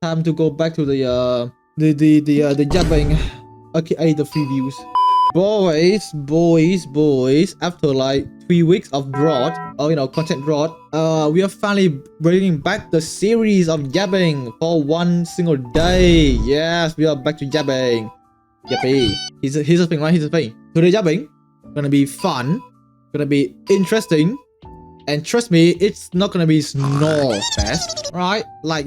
Time to go back to the jabbing. Okay, the previews. Boys, after like 3 weeks of drought, or content drought, we are finally bringing back the series of jabbing for one single day. Yes, we are back to jabbing. Yippee. Here's the thing, right? Here's the thing. Today jabbing gonna be fun, gonna be interesting, and trust me, it's not gonna be snore fest, right? Like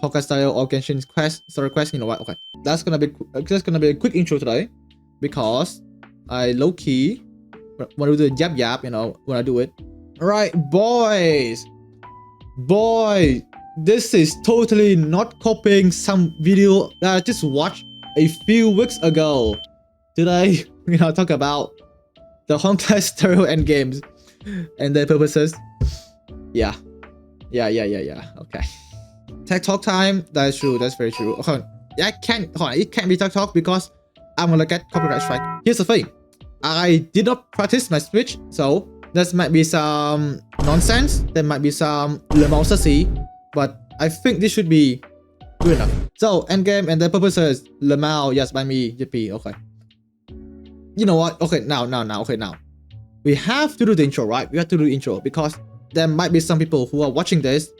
honkai style or Genshin quest, story quest. You know what? Okay, that's gonna be a quick intro today, because I low key want to do the yap when I do it. Alright, boys, this is totally not copying some video that I just watched a few weeks ago. Today we're gonna talk about the honkaistarrail Endgames and their purposes. Yeah. Okay. Tech talk time. That's true. That's very true. Okay. It can't be tech talk because I'm gonna get copyright strike. Here's the thing. I did not practice my speech, so there might be some nonsense. There might be some le mao sassy, but I think this should be good enough. So endgame and their purposes. Le mao, yes, by me. Yippee. Okay. You know what? Okay, now. We have to do the intro, right? We have to do the intro because there might be some people who are watching this,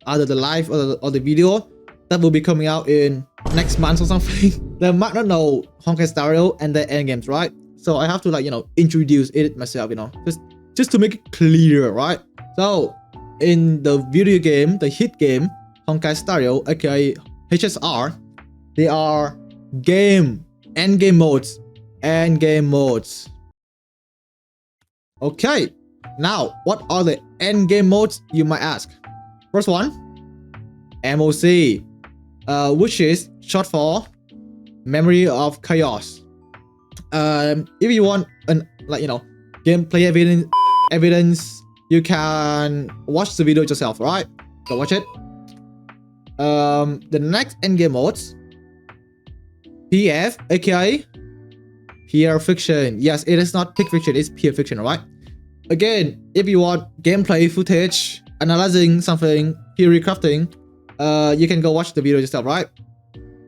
either the live or the video, that will be coming out in next month or something. They might not know honkaistarrail and their endgames, right? So I have to introduce it myself, just to make it clear, right? So in the video game, the hit game honkaistarrail, aka HSR, they are endgame modes. Okay, now what are the endgame modes, you might ask? First one, MOC, which is short for Memory of Chaos. If you want an gameplay evidence, you can watch the video yourself, right? Go watch it. The next endgame modes, PF, aka peer fiction. Yes, it is not pick fiction, it's peer fiction, right? Again, if you want gameplay footage, analyzing something, theory crafting, you can go watch the video yourself, right?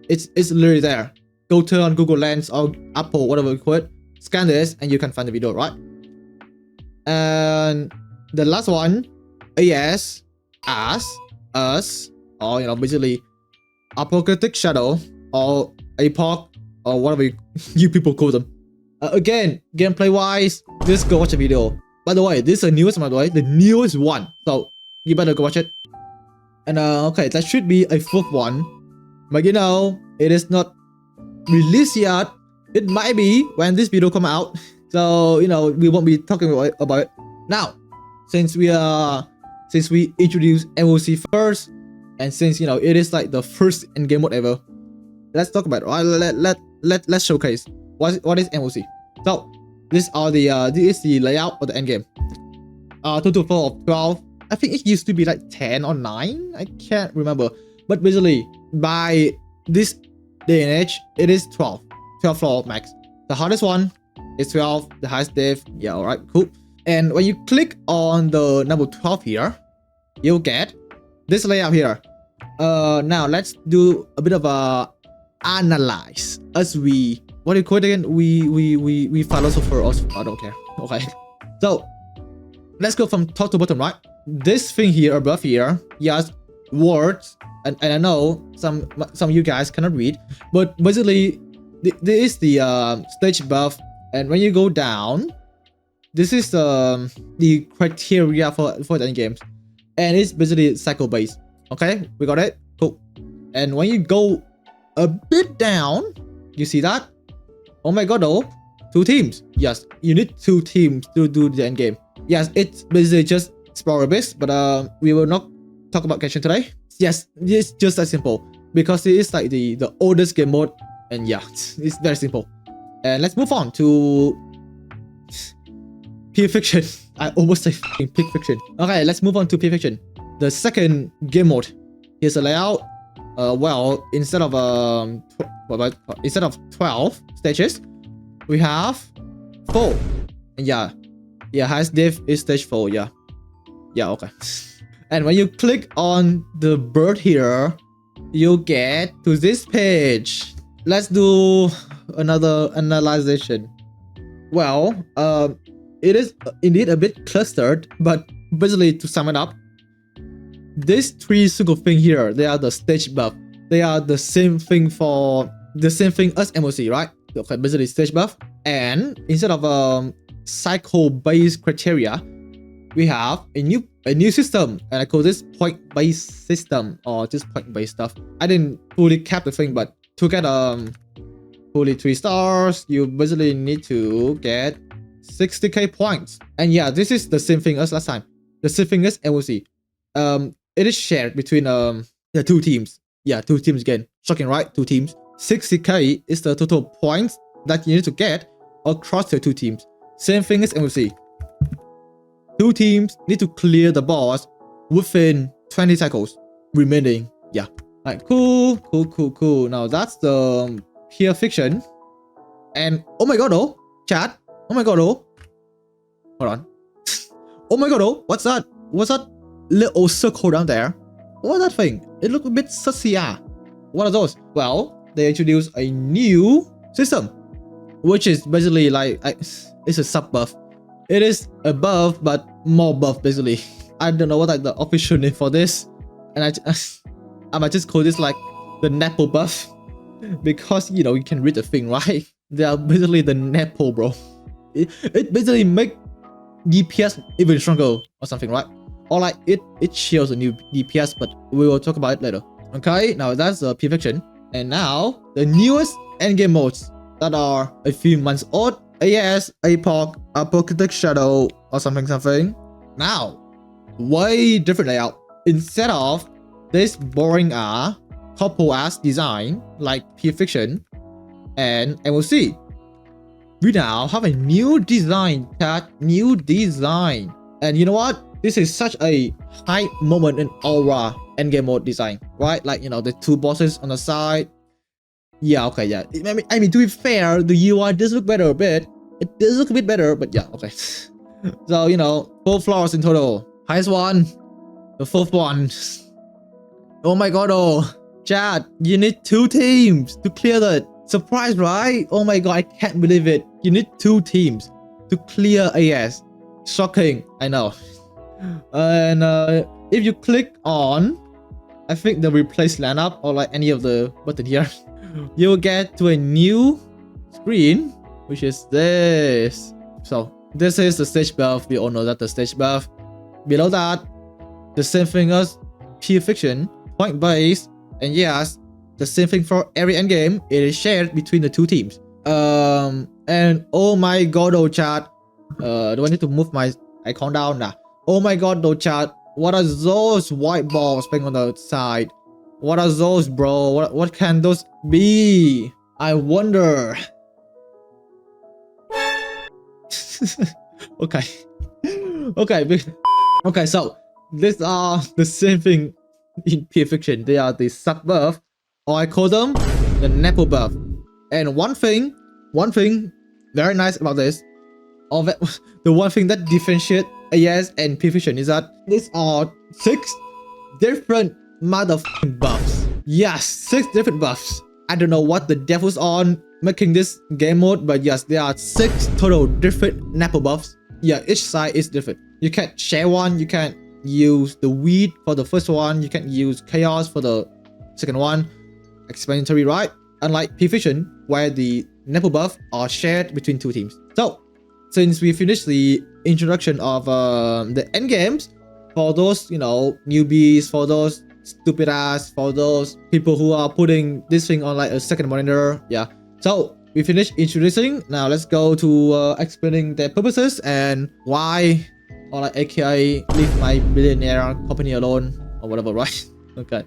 It's literally there. Go turn on Google Lens or Apple, whatever you call it, scan this and you can find the video, right? And the last one, AS, us, or basically apocalyptic shadow or APOC or whatever you people call them. Again, gameplay wise, just go watch the video. By the way, this is the newest one, by the way, the newest one, so you better go watch it. And okay, that should be a fourth one, but it is not released yet. It might be when this video come out, so we won't be talking about it now, since we introduced MOC first, and since it is like the first endgame mode ever. Let's talk about it, right? Let's showcase what is MOC. So this is the layout of the endgame. Total of 12. I think it used to be like 10 or 9. I can't remember. But basically, by this day and age, it is 12 floor max. The hardest one is 12. The highest div, yeah, alright, cool. And when you click on the number 12 here, you'll get this layout here. Now let's do a bit of a analyze as we call it again? We philosopher also. I don't care. Okay. So let's go from top to bottom, right? This thing here above here, yes, words, and I know some of you guys cannot read, but basically this is the stage buff, and when you go down, this is the criteria for the end games, and it's basically cycle based. Okay, we got it. Cool. And when you go a bit down, you see that? Oh my god, though, 2 teams. Yes, you need 2 teams to do the end game. Yes, it's basically just explorer based, but we will not talk about Genshin today. Yes, it's just that simple because it is like the oldest game mode, and yeah, it's very simple. And let's move on to peer fiction. I almost said peer fiction. Okay, let's move on to peer fiction. The second game mode. Here's the layout. Well, instead of 12 stages, we have 4. And yeah, highest div is stage 4. Yeah, okay. And when you click on the bird here, you get to this page. Let's do another analyzation. Well, it is indeed a bit clustered, but basically to sum it up, these three single thing here, they are the stage buff. They are the same thing as MOC, right? Okay, basically stage buff. And instead of cycle-based criteria, we have a new system, and I call this point-based system, or just point-based stuff. I didn't fully cap the thing, but to get fully 3 stars, you basically need to get 60k points. And yeah, this is the same thing as last time. The same thing as MOC. It is shared between the 2 teams. Yeah, 2 teams again. Shocking, right? 2 teams. 60k is the total points that you need to get across the 2 teams. Same thing as MOC. 2 teams need to clear the boss within 20 cycles remaining. Yeah. Like, cool. Now that's the pure fiction. And oh my god, oh, chat. Oh my god, oh. Hold on. Oh my god, oh. What's that? What's that little circle down there? What's that thing? It looks a bit sussy. What are those? Well, they introduced a new system, which is basically like it's a sub buff. It is a buff, but more buff basically. I don't know what like the official name for this, and I might just call this like the Nepo buff, because you know you can read the thing, right? They are basically the Nepo, bro. It basically make DPS even stronger or something, right? Or like it shields a new DPS, but we will talk about it later. Okay, now that's the perfection, and now the newest endgame modes that are a few months old. AS, APOC, Apocalyptic Shadow, or something. Now, way different layout. Instead of this boring couple ass design like Fiction and MOC, we now have a new design, chat. New design. And you know what? This is such a high moment in aura endgame mode design, right? Like, you know, the 2 bosses on the side. Yeah, okay, yeah. I mean, to be fair, the UI does look better a bit. It does look a bit better, but yeah, okay. So, you know, 4 floors in total. Highest one, the 4th one. Oh my god, oh. Chat, you need 2 teams to clear that. Surprise, right? Oh my god, I can't believe it. You need 2 teams to clear AS. Shocking, I know. And if you click on, I think the replace lineup or like any of the button here, you'll get to a new screen, which is this. So this is the stage buff. We all know that the stage buff. Below that, the same thing as pure fiction, point based, and yes, the same thing for every endgame. It is shared between the 2 teams. And oh my god, oh chat. Do I need to move my icon down now? Oh my god, oh chat. What are those white balls being on the side? What are those, bro? What can those be? I wonder. Okay. Okay, so these are the same thing in pure fiction. They are the sub buff, or I call them the Nepo buff. And one thing very nice about this, the one thing that differentiates AS and pure fiction is that these are 6 different motherfucking buffs. Yes, 6 different buffs. I don't know what the devil's on making this game mode, but yes, there are 6 total different Nepo buffs. Yeah, each side is different. You can't share one. You can't use the weed for the first one. You can't use chaos for the second one. Explanatory, right? Unlike pure fiction, where the Nepo buff are shared between 2 teams. So, since we finished the introduction of the endgames, for those, you know, newbies, for those stupid ass, for those people who are putting this thing on like a second monitor, yeah. So we finished introducing. Now let's go to explaining their purposes and why, or like AKA leave my billionaire company alone or whatever, right? Okay.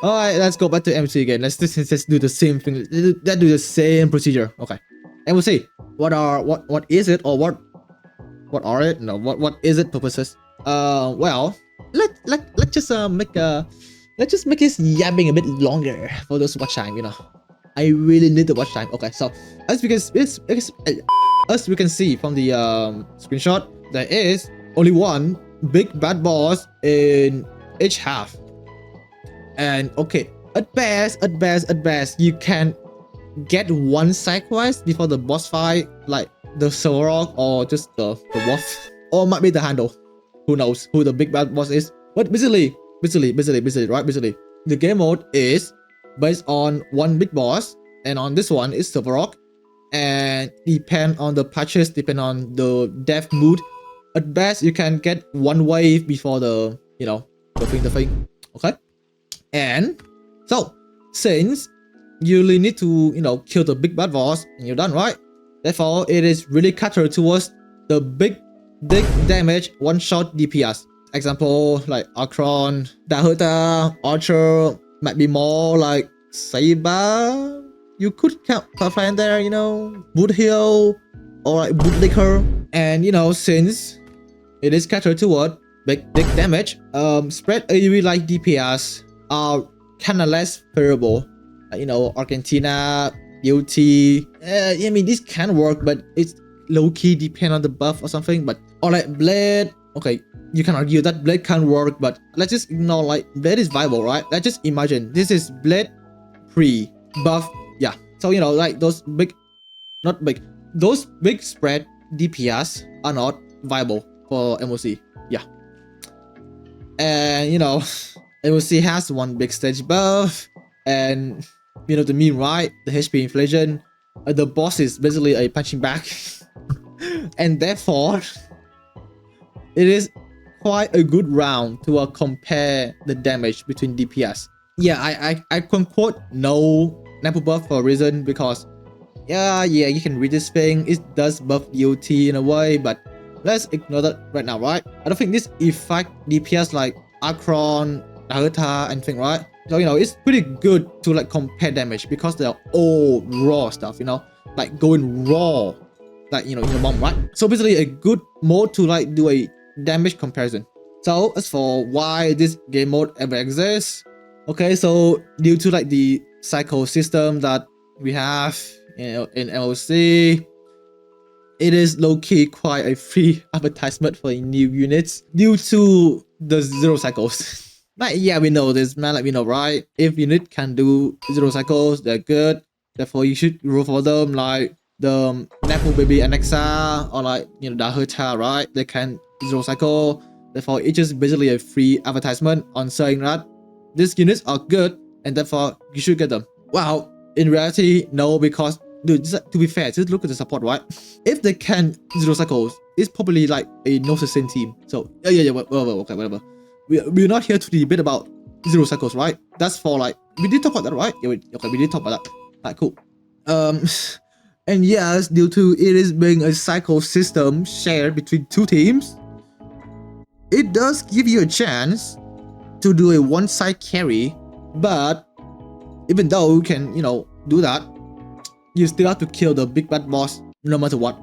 All right, let's go back to MC again. Let's just do the same thing. Let's do the same procedure. Okay. And we'll see what is it, or what are it? No, what is it purposes? Well, let's just make this yapping a bit longer for those watch time. You know, I really need the watch time. Okay, so as we can see from the screenshot, there is only one big bad boss in each half. And okay, At best, you can get one side quest before the boss fight, like the Sorok or just the wolf, or might be the handle. Who knows who the big bad boss is? But basically, right? Basically, the game mode is based on one big boss, and on this one is Sorok, and depend on the patches, depend on the death mood. At best, you can get one wave before the thing. Okay, and so since you really need to kill the big bad boss and you're done, right? Therefore, it is really catered towards the big damage one shot DPS. Example like Akron, Dahuta, Archer, might be more like Saber. You could count Firefly in there, Bruhh or like Bootlicker. And since it is catered toward big damage, spread AoE like DPS are kinda less favorable. Argentina, UT. I mean, this can work, but it's low-key depend on the buff or something. But or like Blade, okay, you can argue that Blade can work, but let's just ignore like Blade is viable, right? Let's just imagine this is Blade pre-buff. Yeah. So like those big, not big, those big spread DPS are not viable for MOC. Yeah. And MOC has one big stage buff, and the meme, right? The HP inflation. The boss is basically a punching bag, and therefore it is quite a good round to compare the damage between DPS. Yeah, I can quote no Napu buff for a reason, because yeah, you can read this thing. It does buff DOT in a way, but let's ignore that right now, right? I don't think this affect DPS like Akron, Naruto, and thing, right? So it's pretty good to like compare damage, because they're all raw stuff, like going raw, like in the bomb, right? So basically a good mode to like do a damage comparison. So as for why this game mode ever exists, okay, so due to like the cycle system that we have in MOC, it is low-key quite a free advertisement for new units due to the zero cycles. Like, yeah, we know this, man. Like, we know, right? If unit can do zero cycles, they're good. Therefore, you should roll for them. Like the Napu Baby Anexa or like Dahuta, right? They can zero cycle. Therefore, it's just basically a free advertisement on saying that these units are good and therefore you should get them. Well, in reality, no, because dude, to be fair, just look at the support, right? If they can zero cycles, it's probably like a no sustain team. So yeah, okay, whatever. We're not here to debate about zero cycles, right? That's for like, we did talk about that, right? Yeah, we did talk about that. Alright, cool. And yes, due to it is being a cycle system shared between two teams, it does give you a chance to do a one-side carry, but even though you can, do that, you still have to kill the big bad boss no matter what.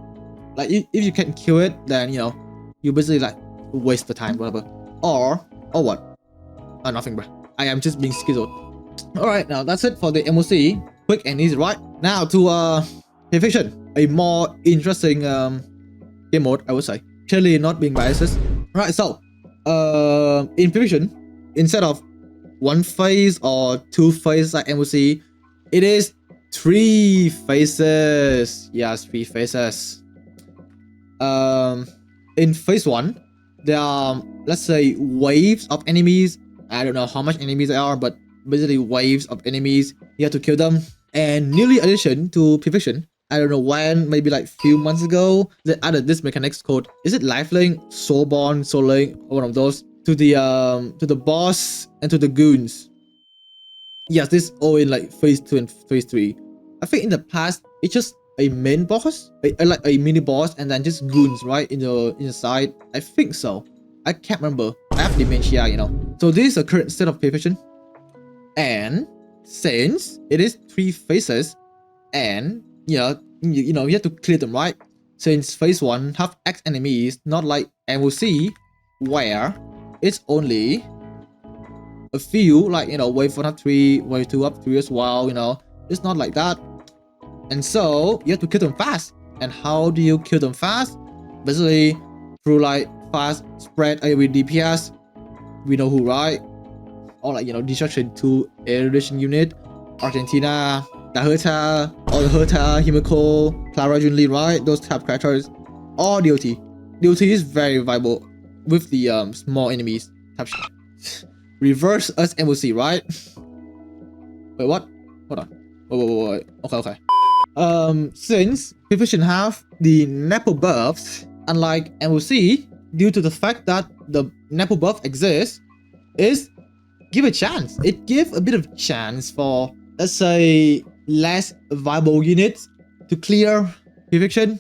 Like if you can kill it, then you basically like waste the time, whatever. Or what? Nothing, bro. I am just being scheduled. Alright, now that's it for the MOC. Quick and easy, right? Now to Fiction, a more interesting game mode, I would say. Clearly not being biased. Right, so in Fiction, instead of one phase or two phases like MOC, it is 3 phases. Yes, 3 phases. In phase 1, there are, let's say, waves of enemies. I don't know how much enemies there are, but basically waves of enemies. You have to kill them. And newly addition to Fiction, I don't know when, maybe like few months ago, they added this mechanics called, is it Lifelink, Soulborn, Soul Link, or one of those, to the boss and to the goons. Yes, this all in like phase 2 and phase 3. I think in the past it's just a main boss, like a mini boss, and then just goons, right, in the side. I think so. I can't remember. I have dementia, So this is the current state of Fiction. And since it is 3 phases, and you have to clear them, right? Since phase 1 have X enemies, not like MOC, where it's only a few, like wave 1 up 3, wave 2 up 3 as well. It's not like that. And so you have to kill them fast. And how do you kill them fast? Basically through like fast spread AoE DPS. We know who, right? or like, you know, destruction to erudition unit, Argentina, the Herta, or the Herta, Himiko, Clara Junli, right? Those type of characters, or DOT. DOT is very viable with the small enemies type shit. Reverse us MOC, right? Wait, what? Hold on. Wait. Okay. Since Prevision have the Nepo buffs, unlike MOC, due to the fact that the Nepo buff exists, is give a chance. It gives a bit of chance for, let's say, less viable units to clear Prevision,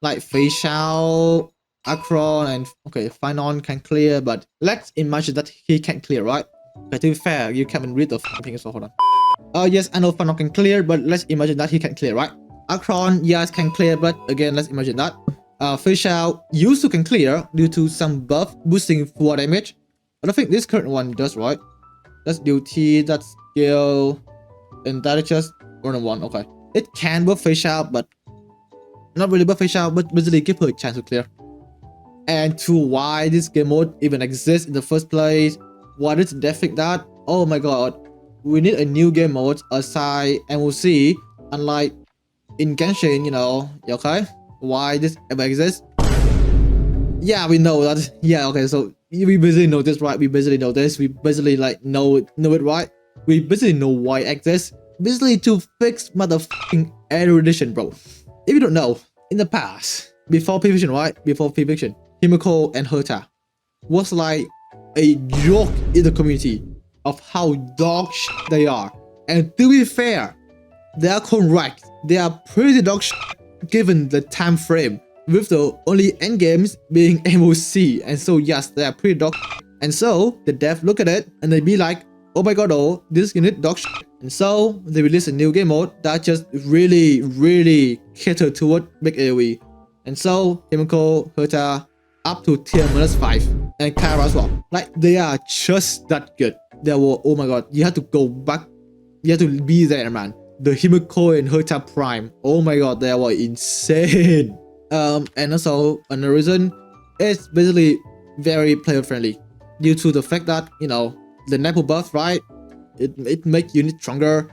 like Facial, Akron, and okay, Finon can clear, but let's imagine that he can't clear, right? But to be fair, you can't read the thing, so hold on. Yes, I know Finon can clear, but let's imagine that he can clear, right? Akron, yes, can clear, but again, let's imagine that. Facial used to can clear due to some buff boosting full damage. I don't think this current one does, right? That's duty, that's skill, and that is just 1-on-1, okay. It can buff Facial, but not really buff Facial, but basically give her a chance to clear. And to why this game mode even exists in the first place, what is the death that? Oh my god, we need a new game mode aside MOC, unlike in Genshin, you know, okay? Why this ever exists? Yeah, we know that. Yeah, okay, so we basically know this, right? We basically know this. We basically like know it, right? We basically know why it exists. Basically to fix motherfucking erudition, bro. If you don't know, in the past, before Prevision, right? Before Prevision, Himiko and Herta was like a joke in the community of how dog shit they are. And to be fair, they are correct. They are pretty dog shit given the time frame, with the only endgames being MOC. And so yes, they are pretty dog shit. And so the dev look at it and they be like, oh my god, oh, this unit dog shit. And so they release a new game mode that just really cater toward big AoE. And so Himiko, Herta, up to tier -5, and Kara as well. Like, they are just that good. They were, oh my god, you have to go back, you have to be there, man. The Himiko and Herta Prime, oh my god, they were insane. And also another reason, it's basically very player friendly due to the fact that, you know, the Nepo buff, right? It makes unit stronger,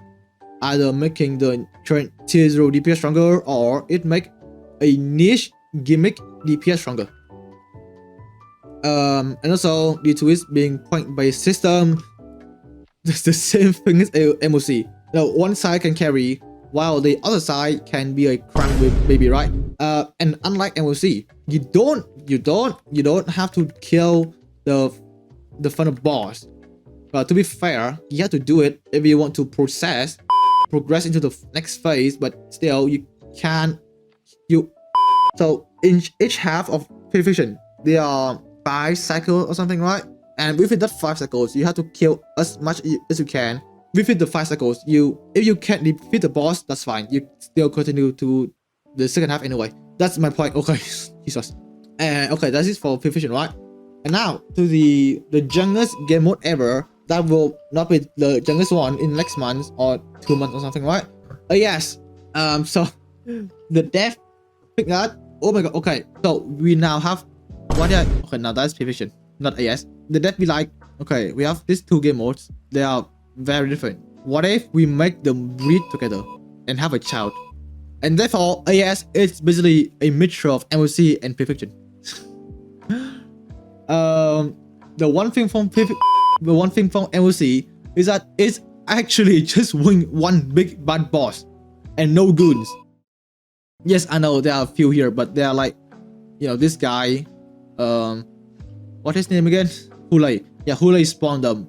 either making the current tier 0 DPS stronger, or it make a niche gimmick DPS stronger. And also due to it being point-based system, it's the same thing as MOC. Now one side can carry while the other side can be a crank with baby, right? And unlike MOC, you don't have to kill the final boss. But to be fair, you have to do it if you want to progress into the next phase, but still you can't. So in each half of Prevision, there are 5 cycles or something, right? And within that 5 cycles, you have to kill as much as you can. Within the 5 cycles, if you can't defeat the boss, that's fine. You still continue to the second half anyway. That's my point. Okay, Jesus. And okay, that's it for Prevision, right? And now to the youngest game mode ever. That will not be the youngest one in next month or 2 months or something, right? Yes. So the dev pick that. Oh my god. Okay. So we now have what? Okay, now that's Prevision, not AS. The dev be like, okay, we have these 2 game modes. They are very different. What if we make them breed together and have a child? And therefore, AS is basically a mixture of MOC and Prevision. The one thing from MOC is that it's actually just one big bad boss and no goons. Yes, I know there are a few here, but they are like, you know, this guy, what's his name again? Hulei. Yeah, Hulei spawned them.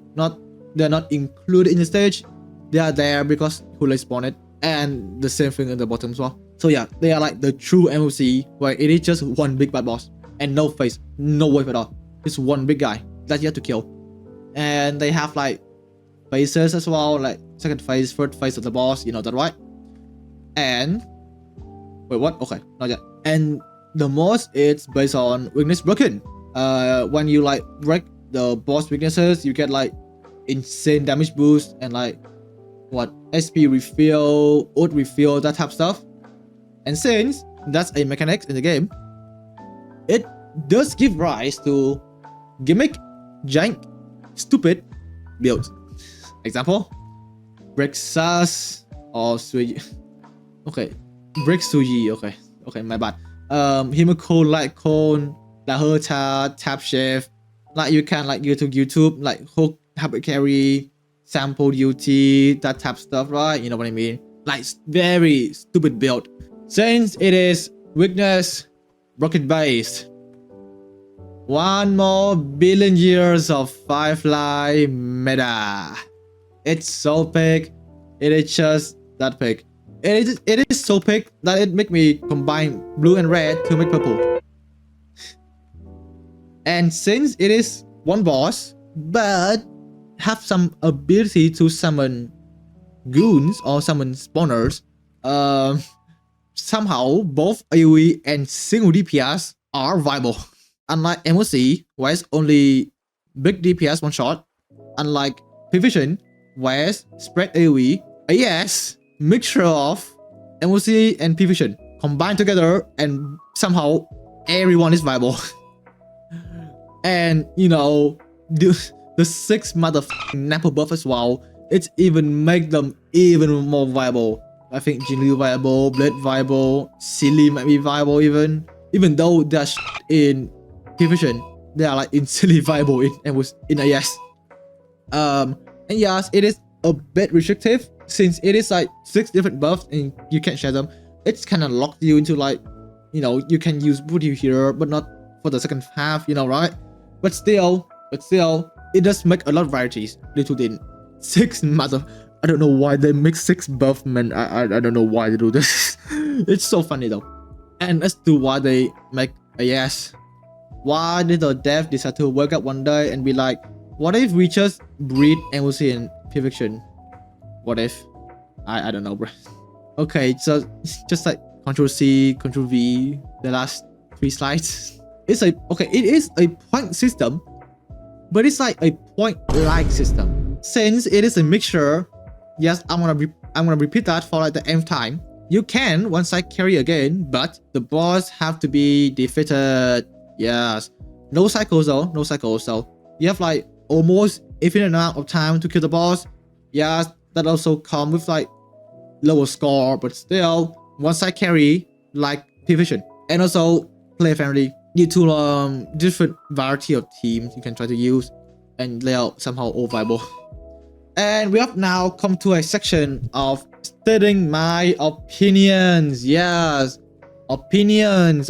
They're not included in the stage. They are there because Hulei spawned it, and the same thing in the bottom as well. So yeah, they are like the true MOC where it is just one big bad boss and no face, no wave at all. It's one big guy that you have to kill. And they have like phases as well, like second phase, third phase of the boss, you know that, right? And wait, what? Okay, not yet. And the most, it's based on weakness broken. When you like break the boss weaknesses, you get like insane damage boost and like what, SP refill, ult refill, that type of stuff. And since that's a mechanic in the game, it does give rise to gimmick, jank, stupid, builds. Example, brick sus or Suyi. Okay, brick Suyi. Okay, my bad. Himiko light cone, la herta, tap shift. Like you can like go to YouTube, like hook, habit carry, sample duty, that type of stuff, right? You know what I mean? Like very stupid build. Since it is weakness, rocket based. One more billion years of Firefly meta. It's so big. It is just that big. It is so big that it make me combine blue and red to make purple. And since it is one boss, but have some ability to summon goons or summon spawners, somehow both AoE and single DPS are viable. Unlike MOC, where it's only big DPS one shot, unlike Prevision, where it's spread AoE, yes, mixture of MOC and Prevision combined together, and somehow everyone is viable. And you know, the 6 motherfucking Nappa buff as well, it even make them even more viable. I think Jinliu viable, Blade viable, Silly might be viable even though they're in Prevision, they are like instantly viable in AS. And yes, it is a bit restrictive since it is like 6 different buffs and you can't share them. It's kind of locked you into like, you know, you can use Bruhh here, but not for the second half, you know, right? But still, it does make a lot of varieties. Little did 6 mother. I don't know why they make 6 buff, man. I don't know why they do this. It's so funny though. And as to why they make AS. Why did the dev decide to wake up one day and be like, what if we just breed MOC and Prevision? What if? I don't know, bro. Okay, so just like Ctrl+C, Ctrl+V, the last 3 slides. It is a point system, but it's like a point-like system. Since it is a mixture, yes, I'm gonna repeat that for like the nth time. You can one-side carry again, but the boss have to be defeated. Yes, no cycles though, no cycles. So you have like almost infinite amount of time to kill the boss. Yes, that also come with like lower score, but still one-side carry like Prevision, and also player friendly due to different variety of teams you can try to use, and they are somehow all viable. And we have now come to a section of stating my opinions. Yes, opinions,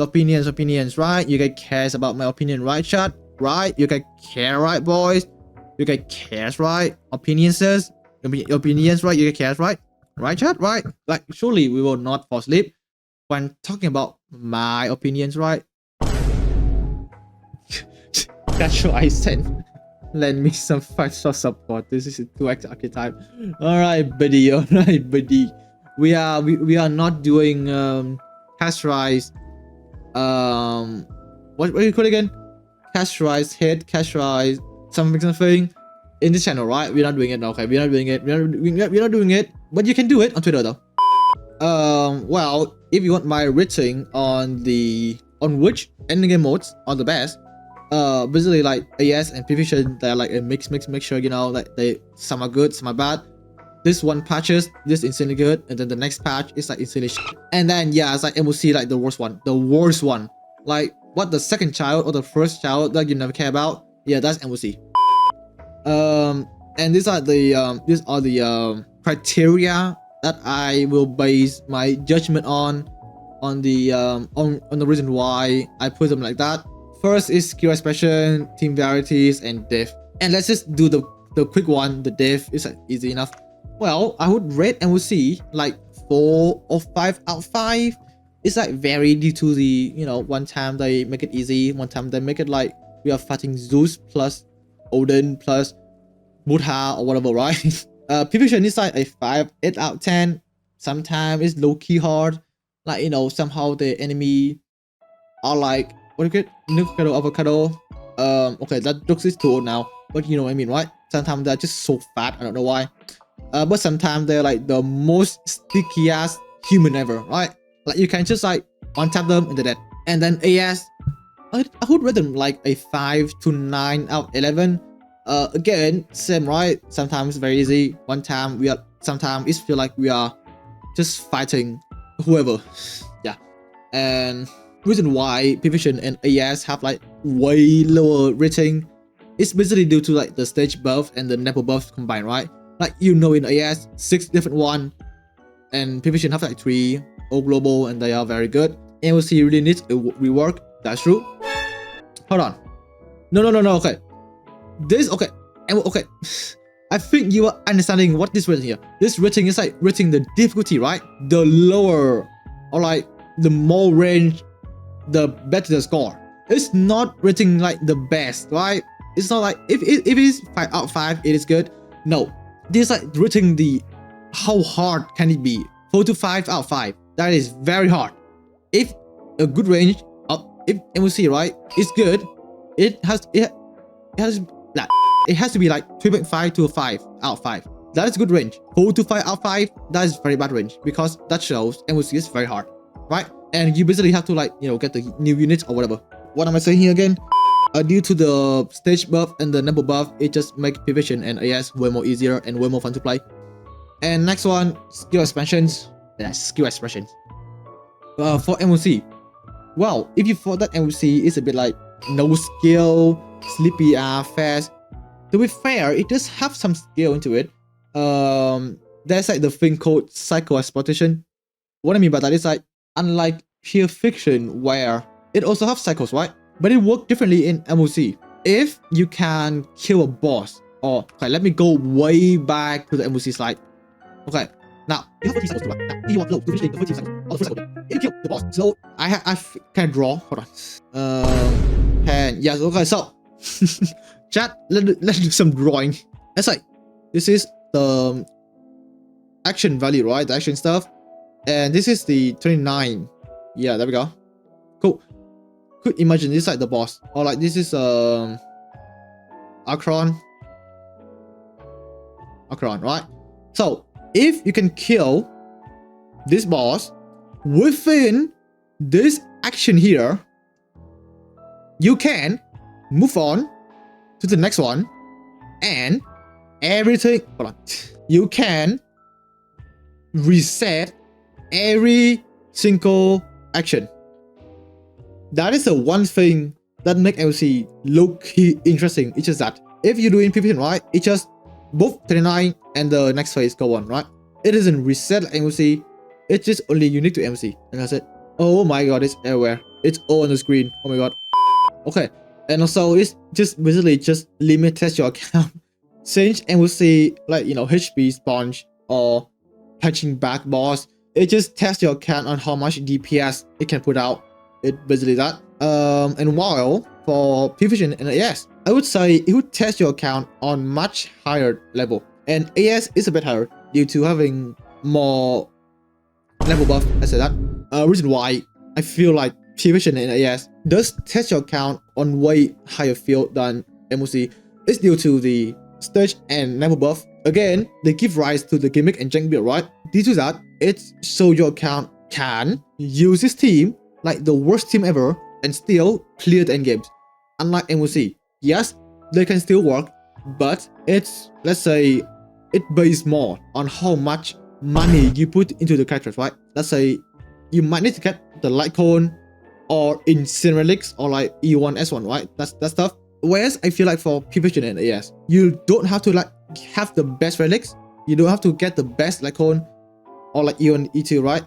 right? You guys cares about my opinion, right, chat? Right? You guys care, right, boys? You guys cares, right? Opinions, opinions, right? You guys cares, right? Right, chat? Right? Like, surely we will not fall asleep when talking about my opinions, right? That's what I said. Lend me some 5-star support. This is a 2x archetype. Alright, buddy. We are not doing casterized what do you call it again? Casterized head, casterized something in this channel, right? We're not doing it. Okay, we're not doing it. We're not doing it. But you can do it on Twitter though. Well, if you want my rating on which endgame modes are the best, basically like AS and Prevision, they're like a mixture, you know, like some are good, some are bad. This one patches, this insanely good, and then the next patch is like insanely shit. And then yeah, it's like MOC, like the worst one. Like what, the second child or the first child that you never care about? Yeah, that's MOC. And these are the criteria that I will base my judgment on the reason why I put them like that. First is skill expression, team varieties, and diff. And let's just do the quick one. The diff is like easy enough. Well, I would rate MOC like 4 or 5 out of 5. It's like very due to the, you know, one time they make it easy, one time they make it like we are fighting Zeus plus Odin plus Buddha or whatever, right? Prevision is like a 8 out of 10. Sometimes it's low-key hard. Like, you know, somehow the enemy are like, what do you get? Avocado. Okay, that looks is too old now, but you know what I mean, right? Sometimes they're just so fat, I don't know why. But sometimes they're like the most stickiest human ever, right? Like you can just like one-tap them and they're dead. And then AS, I would rate them like a 5 to 9 out of 11. Again, same, right? Sometimes very easy. One time sometimes it feel like we are just fighting whoever. Yeah. And reason why Vision and AES have like way lower rating is basically due to like the stage buff and the level buff combined, right? Like in AES, 6 different one, and Vision have like 3 all global, and they are very good. MLC really needs a rework. That's true. Hold on. No. Okay. This okay. Okay. I think you are understanding what this rating here. This rating is like rating the difficulty, right? The lower or like the more range, the better the score. It's not rating like the best, right? It's not like if it is 5 out of 5, it is good. No, this is like rating the how hard can it be. 4 to 5 out of 5. That is very hard. If a good range of if MOC, right, is good, it has to be like 3.5 to 5 out of 5. That is good range. 4 to 5 out of 5, that is very bad range because that shows MOC is very hard, right? And you basically have to like, get the new units or whatever. What am I saying here again? Due to the stage buff and the number buff, it just makes Vision and AS way more easier and way more fun to play. And next one, skill expansions. Yeah, skill expansions. For MOC, well, if you thought that MOC is a bit like no skill, sleepy, fast. To be fair, it does have some skill into it. There's like the thing called psycho exploitation. What I mean by that is like, unlike pure fiction where it also has cycles, right? But it works differently in MOC. If you can kill a boss, or okay, let me go way back to the MOC slide. Okay, now you have 30 cycles to run. Now, if you want low to finish the 30 cycles, or the first cycle, if you kill the boss, so I can draw. Hold on. Yes, okay, so chat, let's do some drawing. It's like this is the action value, right? The action stuff. And this is the 29. Yeah, there we go. Cool. Could imagine this is like the boss. Or like this is Akron, right? So if you can kill this boss within this action here, you can move on to the next one, and everything, hold on, you can reset every single action. That is the one thing that makes LC low-key interesting. It's just that if you're doing PvP, right, it's just both 39 and the next phase go on, right? It doesn't reset like MOC. It's just only unique to MOC, and that's it. Oh my god, it's everywhere. It's all on the screen. Oh my god. Okay, and also it's just basically just limit test your account. Since MOC, like HP sponge or patching back boss, it just tests your account on how much DPS it can put out. It basically that. And while for Vision and AS, I would say it would test your account on much higher level. And AS is a bit higher due to having more level buff. I said that. Reason why I feel like Vision and AS does test your account on way higher field than MOC is due to the stage and level buff. Again, they give rise to the gimmick and jank build, right? Due to that, it's so your account can use this team like the worst team ever and still clear the endgames. Unlike MOC, yes, they can still work, but it's, let's say, it based more on how much money you put into the characters, right? Let's say you might need to get the light cone or incinerate relics or like E1 S1, right? That's that stuff. Whereas I feel like for Vision and AS, you don't have to like have the best relics. You don't have to get the best light cone or like E1 E2, right?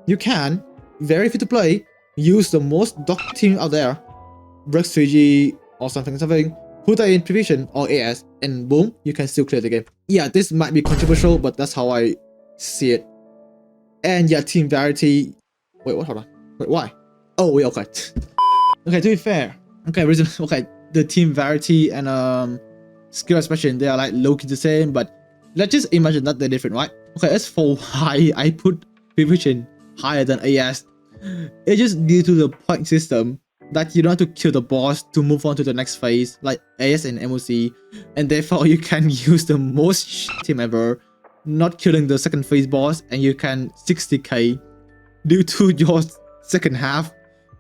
You can, very free to play, use the most doc team out there, break 3G or something, put that in Vision or AS, and boom, you can still clear the game. Yeah, this might be controversial, but that's how I see it. And yeah, team variety. Wait, what? Hold on. Wait, why? Oh, wait, okay. Okay, to be fair. Okay, reason. Okay, the team variety and skill expression, they are like low-key the same, but let's just imagine that they're different, right? Okay, as for why I put Vision higher than AS, it's just due to the point system that you don't have to kill the boss to move on to the next phase like AS and MOC, and therefore you can use the most shit team ever, not killing the second phase boss, and you can 60k due to your second half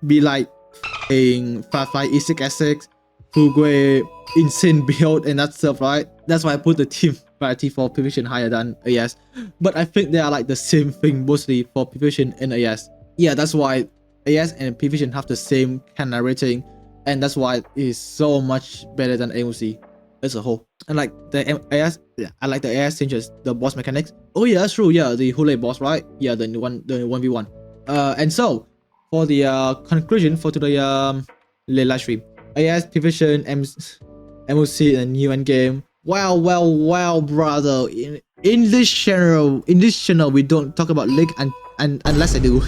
be like Firefly E6 S6, Bruhh insane build and that stuff, right? That's why I put the team variety for Prevision higher than AS. But I think they are like the same thing mostly for Prevision and AS. Yeah, that's why AS and Prevision have the same kind of rating, and that's why it is so much better than AOC as a whole. And like the AS, yeah, I like the AS changes, the boss mechanics. Oh yeah, that's true. Yeah, the Hule boss, right? Yeah, the 1v1. And so for the conclusion for today live stream, AS Prevision MOC and new Endgame. Well, brother. In this channel, we don't talk about League and unless I do.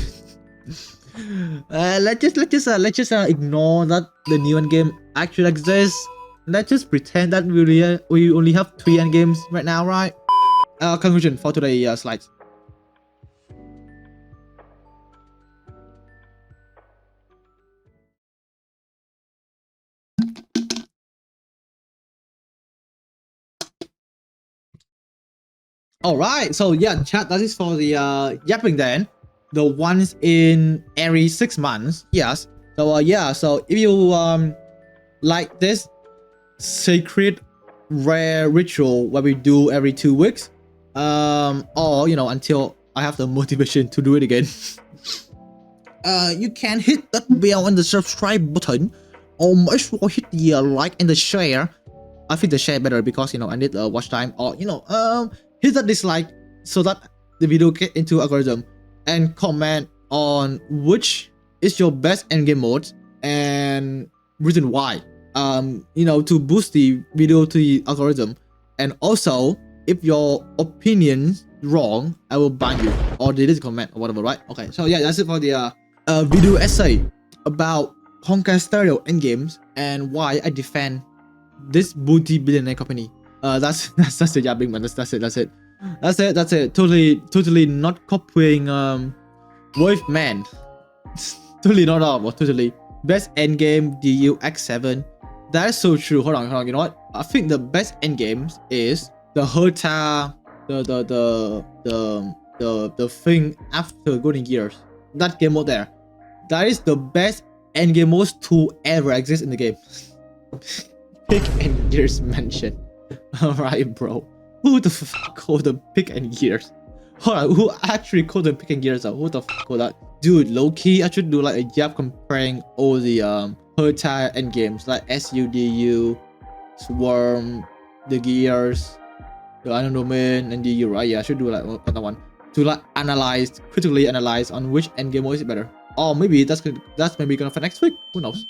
Let's just ignore that the new Endgame actually exists. Let's just pretend that we only have 3 Endgames right now, right? Conclusion for today's slides. Alright, so yeah, chat, that is for the yapping then. The ones in every 6 months. Yes. So yeah, so if you like this sacred rare ritual what we do every 2 weeks, or until I have the motivation to do it again, you can hit that bell and the subscribe button, or make sure hit the like and the share. I think the share better because I need watch time, or hit that dislike so that the video get into algorithm, and comment on which is your best endgame mode and reason why, to boost the video to the algorithm. And also, if your opinion's wrong, I will ban you or delete the comment or whatever, right? Okay, so yeah, that's it for the video essay about Honkai Stereo Endgames and why I defend this multi-billionaire company. That's it, yapping man. That's it. Totally not copying Wolfman. Totally not at all. Totally best endgame DU X7. That is so true. Hold on. You know what? I think the best endgames is the Herta, the thing after Golden Gears. That game mode there. That is the best endgame modes to ever exist in the game. Pick and Gears mention. Alright, bro. Who the fuck called them Pick and Gears? Hold on, who actually called them Pick and Gears? Who the fuck called that? Dude, low-key, I should do like a yap comparing all the Herta endgames like SUDU, Swarm, the Gears, the Iron Domain, and DU, right? Yeah, I should do like another one to like critically analyze on which endgame mode is better. Or maybe that's maybe gonna for next week. Who knows?